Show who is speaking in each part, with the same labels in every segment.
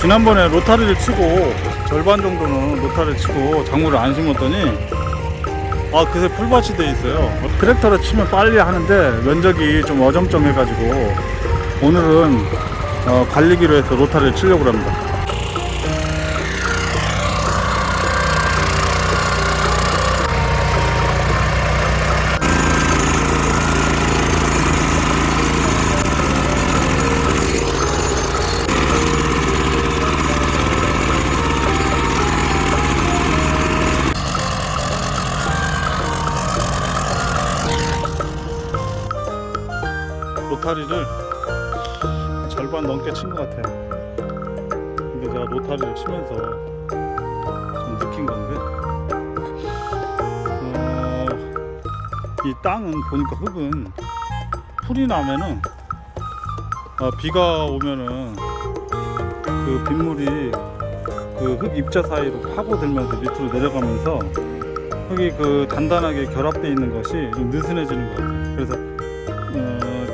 Speaker 1: 지난번에 로타리를 치고 절반 정도는 로타리를 치고 작물을 안 심었더니 그새 풀밭이 돼 있어요. 트랙터로 치면 빨리 하는데 면적이 좀 어정쩡해 가지고 오늘은 관리기로 해서 로타리를 치려고 합니다. 로타리를 절반 넘게 친 것 같아요. 근데 제가 로타리를 치면서 좀 느낀 건데 이 땅은 보니까 흙은 풀이 나면은 비가 오면은 그 빗물이 그 흙 입자 사이로 파고들면서 밑으로 내려가면서 흙이 그 단단하게 결합되어 있는 것이 좀 느슨해지는 것 같아요. 그래서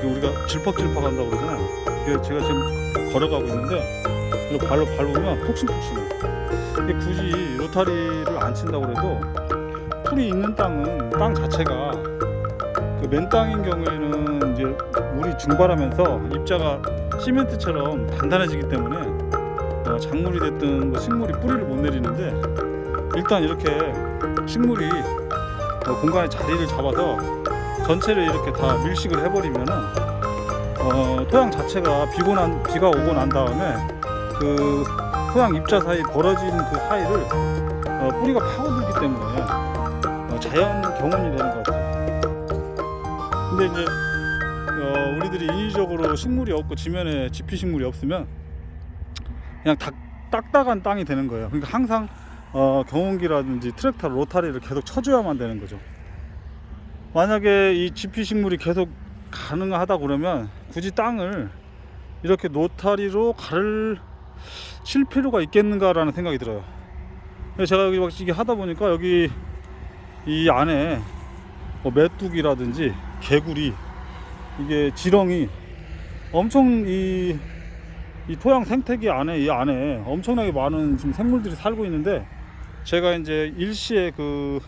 Speaker 1: 우리가 질퍽질퍽 한다고 그러잖아요. 제가 지금 걸어가고 있는데 이거 발로 밟으면 푹신푹신해요. 굳이 로타리를 안 친다고 해도 풀이 있는 땅은 땅 자체가 그 맨 땅인 경우에는 이제 물이 증발하면서 입자가 시멘트처럼 단단해지기 때문에 작물이 됐든 뭐 식물이 뿌리를 못 내리는데, 일단 이렇게 식물이 공간에 자리를 잡아서 전체를 이렇게 다 밀식을 해버리면은 토양 자체가 비가 오고 난 다음에 그 토양 입자 사이 벌어진 그 사이를 뿌리가 파고들기 때문에 자연 경운이 되는 것 같아요. 근데 이제 우리들이 인위적으로 식물이 없고 지면에 지피 식물이 없으면 그냥 딱딱한 땅이 되는 거예요. 그러니까 항상 경운기라든지 트랙터, 로타리를 계속 쳐줘야만 되는 거죠. 만약에 이 지피 식물이 계속 가능하다 그러면 굳이 땅을 이렇게 로타리로 칠 필요가 있겠는가라는 생각이 들어요. 제가 여기 막 이게 하다 보니까 여기 이 안에 메뚜기라든지 개구리, 이게 지렁이, 엄청 이 토양 생태계 안에, 이 안에 엄청나게 많은 지금 생물들이 살고 있는데, 제가 이제 일시에 그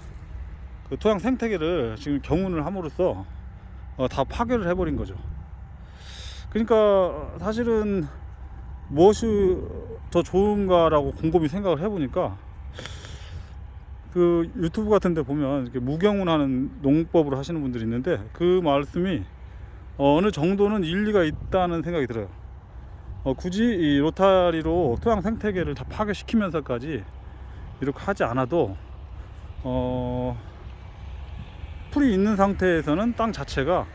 Speaker 1: 토양 생태계를 지금 경운을 함으로써 다 파괴를 해버린 거죠. 그러니까 사실은 무엇이 더 좋은가라고 곰곰이 생각을 해보니까 그 유튜브 같은 데 보면 이렇게 무경운하는 농법으로 하시는 분들이 있는데, 그 말씀이 어느 정도는 일리가 있다는 생각이 들어요. 굳이 이 로타리로 토양 생태계를 다 파괴시키면서까지 이렇게 하지 않아도 풀이 있는 상태에서는 땅 자체가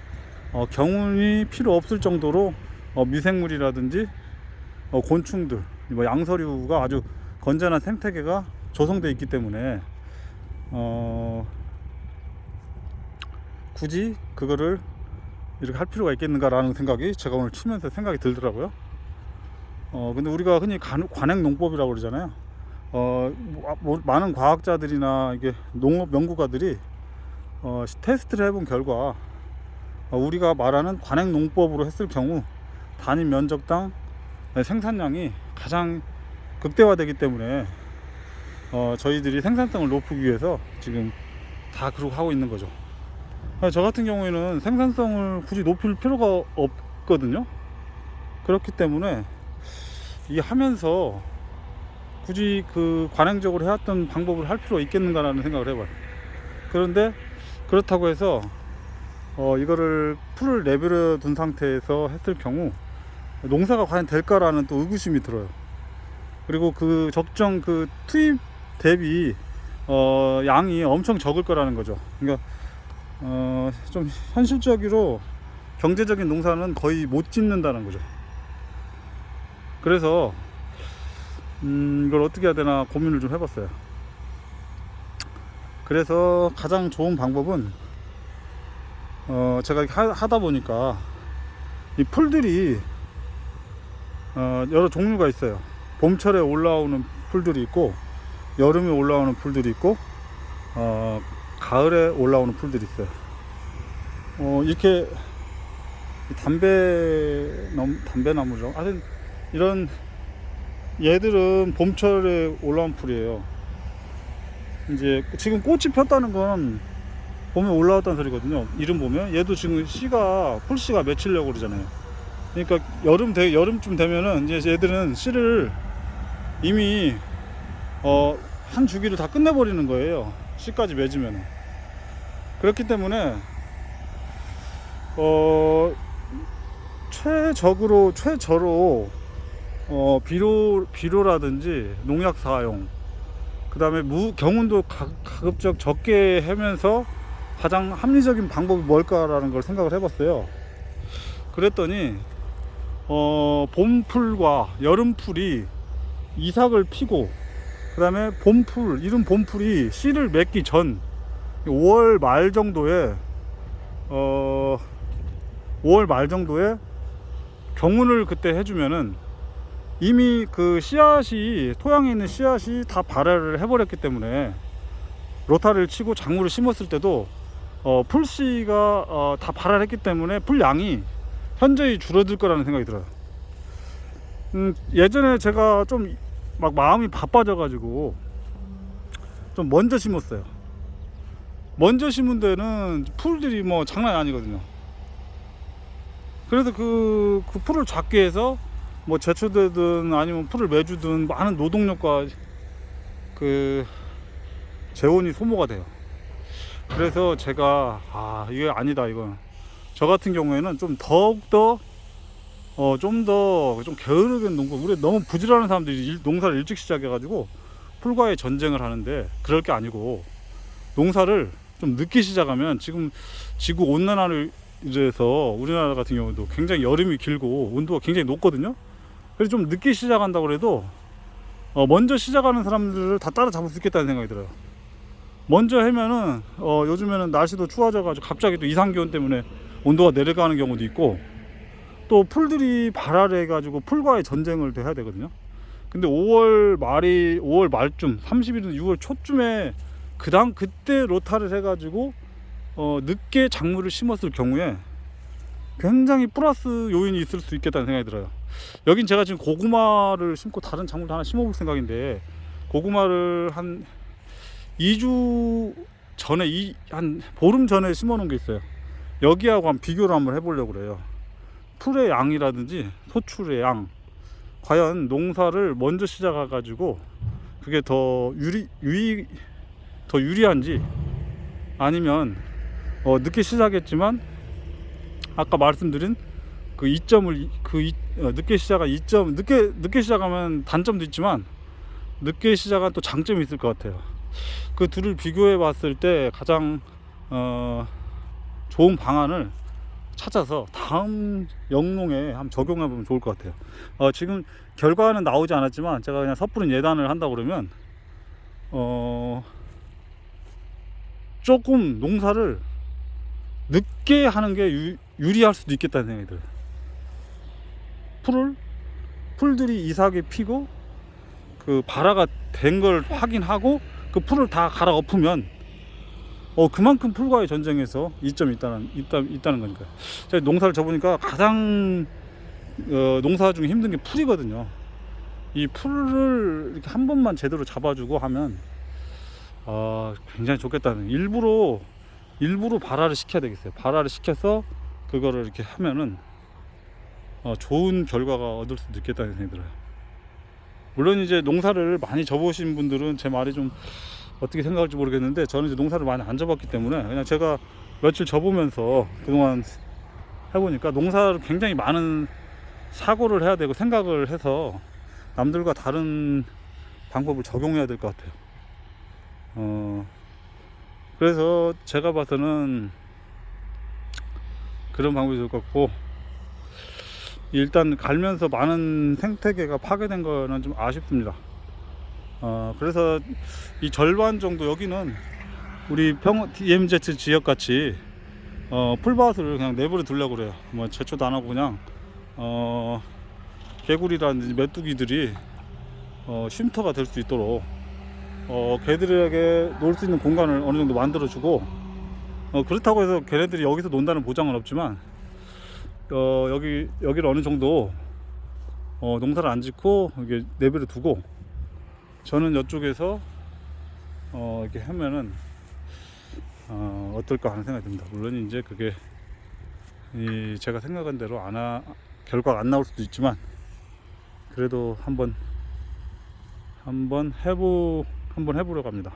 Speaker 1: 경운이 필요 없을 정도로 미생물이라든지 곤충들, 뭐 양서류가 아주 건전한 생태계가 조성되어 있기 때문에 굳이 그거를 이렇게 할 필요가 있겠는가라는 생각이 제가 오늘 치면서 생각이 들더라고요. 근데 우리가 흔히 관행농법이라고 그러잖아요. 많은 과학자들이나 이게 농업 연구가들이 테스트를 해본 결과 우리가 말하는 관행농법으로 했을 경우 단위 면적당 생산량이 가장 극대화되기 때문에 저희들이 생산성을 높이기 위해서 지금 다 그렇게 하고 있는 거죠. 저 같은 경우에는 생산성을 굳이 높일 필요가 없거든요. 그렇기 때문에 이 하면서 굳이 그 관행적으로 해왔던 방법을 할 필요가 있겠는가라는 생각을 해봐요. 그런데 그렇다고 해서 이거를 풀을 내버려 둔 상태에서 했을 경우 농사가 과연 될까라는 또 의구심이 들어요. 그리고 그 적정 그 투입 대비 양이 엄청 적을 거라는 거죠. 그러니까 좀 현실적으로 경제적인 농사는 거의 못 짓는다는 거죠. 그래서 이걸 어떻게 해야 되나 고민을 좀 해봤어요. 그래서 가장 좋은 방법은 제가 하다 보니까 이 풀들이 여러 종류가 있어요. 봄철에 올라오는 풀들이 있고, 여름에 올라오는 풀들이 있고, 가을에 올라오는 풀들이 있어요. 이렇게 담배나무죠. 하여튼 이런 얘들은 봄철에 올라온 풀이에요. 이제 지금 꽃이 폈다는 건 봄에 올라왔다는 소리거든요. 이름 보면 얘도 지금 씨가 풀씨가 맺히려고 그러잖아요. 그러니까 여름쯤 되면은 이제 얘들은 씨를 이미 한 주기를 다 끝내버리는 거예요. 씨까지 맺으면. 그렇기 때문에 최저로 비료라든지 농약 사용, 그 다음에 경운도 가급적 적게 하면서 가장 합리적인 방법이 뭘까라는 걸 생각을 해봤어요. 그랬더니 봄풀과 여름풀이 이삭을 피고, 그 다음에 이른 봄풀이 씨를 맺기 전 5월 말 정도에 5월 말 정도에 경운을 그때 해주면은 이미 그 씨앗이, 토양에 있는 씨앗이 다 발화를 해버렸기 때문에 로타를 치고 작물을 심었을 때도 풀씨가 다 발화를 했기 때문에 풀량이 현저히 줄어들 거라는 생각이 들어요. 예전에 제가 좀 막 마음이 바빠져 가지고 좀 먼저 심었어요. 먼저 심은 데는 풀들이 뭐 장난이 아니거든요. 그래서 그 풀을 작게 해서 뭐 제초되든 아니면 풀을 매주든 많은 노동력과 그 재원이 소모가 돼요. 그래서 제가 이게 아니다, 이건 저 같은 경우에는 좀 더욱더 좀 게으르게 우리 너무 부지런한 사람들이 농사를 일찍 시작해가지고 풀과의 전쟁을 하는데, 그럴 게 아니고 농사를 좀 늦게 시작하면, 지금 지구 온난화를 인해서 우리나라 같은 경우도 굉장히 여름이 길고 온도가 굉장히 높거든요. 그래서 좀 늦게 시작한다고 해도 먼저 시작하는 사람들을 다 따라잡을 수 있겠다는 생각이 들어요. 먼저 하면은 요즘에는 날씨도 추워져가지고 갑자기 또 이상기온 때문에 온도가 내려가는 경우도 있고, 또 풀들이 발화를 해가지고 풀과의 전쟁을 또 해야 되거든요. 근데 5월 말쯤 30일은 6월 초쯤에 그때 로타를 해가지고 늦게 작물을 심었을 경우에 굉장히 플러스 요인이 있을 수 있겠다는 생각이 들어요. 여긴 제가 지금 고구마를 심고 다른 작물도 하나 심어볼 생각인데, 고구마를 한 2주 전에 한 보름 전에 심어 놓은 게 있어요. 여기하고 한번 비교를 한번 해보려고 그래요. 풀의 양이라든지 소출의 양, 과연 농사를 먼저 시작해 가지고 그게 더 유리한지, 아니면 늦게 시작했지만 아까 말씀드린 그 이점을 늦게 시작하면 단점도 있지만 늦게 시작한 또 장점이 있을 것 같아요. 그 둘을 비교해 봤을 때 가장 좋은 방안을 찾아서 다음 영농에 한번 적용해 보면 좋을 것 같아요. 지금 결과는 나오지 않았지만 제가 그냥 섣부른 예단을 한다 그러면 조금 농사를 늦게 하는 게 유리할 수도 있겠다는 생각이 들어요. 풀들이 이삭이 피고 그 발화가 된 걸 확인하고 그 풀을 다 갈아 엎으면 그만큼 풀과의 전쟁에서 이점이 있다는 거니까요. 제가 농사를 져보니까 가장 농사 중에 힘든 게 풀이거든요. 이 풀을 이렇게 한 번만 제대로 잡아주고 하면 굉장히 좋겠다는, 일부러 발화를 시켜야 되겠어요. 발화를 시켜서 그거를 이렇게 하면은 좋은 결과가 얻을 수도 있겠다는 생각이 들어요. 물론 이제 농사를 많이 져보신 분들은 제 말이 좀 어떻게 생각할지 모르겠는데, 저는 이제 농사를 많이 안 져봤기 때문에 그냥 제가 며칠 져보면서 그동안 해보니까 농사를 굉장히 많은 사고를 해야 되고 생각을 해서 남들과 다른 방법을 적용해야 될 것 같아요. 그래서 제가 봐서는 그런 방법이 좋을 것 같고, 일단 갈면서 많은 생태계가 파괴된 거는 좀 아쉽습니다. 그래서 이 절반 정도, 여기는 우리 DMZ 지역 같이 풀밭을 그냥 내버려 두려고 그래요. 뭐 제초도 안 하고 그냥 개구리라든지 메뚜기들이 쉼터가 될 수 있도록 개들에게 놀 수 있는 공간을 어느 정도 만들어 주고, 그렇다고 해서 걔네들이 여기서 논다는 보장은 없지만 여기를 어느 정도 농사를 안 짓고 이게 내버려 두고 저는 이쪽에서 이렇게 하면은 어떨까 하는 생각이 듭니다. 물론 이제 그게 제가 생각한 대로 결과가 안 나올 수도 있지만 그래도 한번 해보려고 합니다.